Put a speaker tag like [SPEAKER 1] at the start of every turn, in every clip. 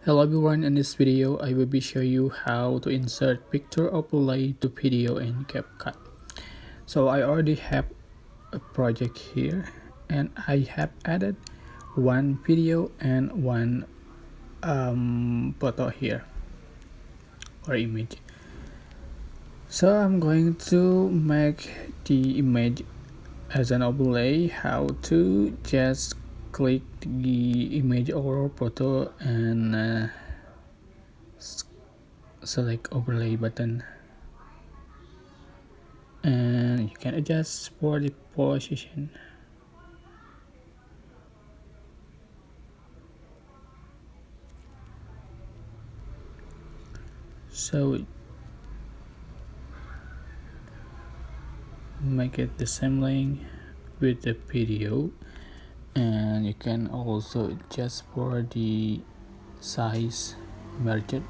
[SPEAKER 1] Hello everyone, in this video I will be showing you how to insert picture overlay to video in Capcut. So I already have a project here and I have added one video and one photo here or image. So I'm going to make the image as an overlay. How to just click the image or photo and select overlay button, and you can adjust for the position. So make it the same length with the video, and you can also adjust for the size merged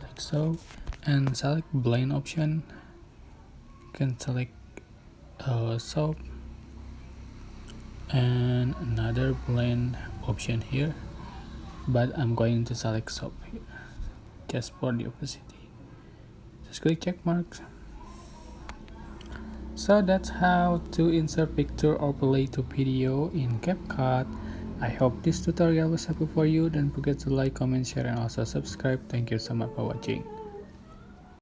[SPEAKER 1] like so, and select blend option. You can select soft and another blend option here, but I'm going to select soft here just for the opacity. Just click check marks. So that's how to insert picture overlay to video in Capcut. I hope this tutorial was helpful for you. Don't forget to like, comment, share, and also subscribe. Thank you so much for watching.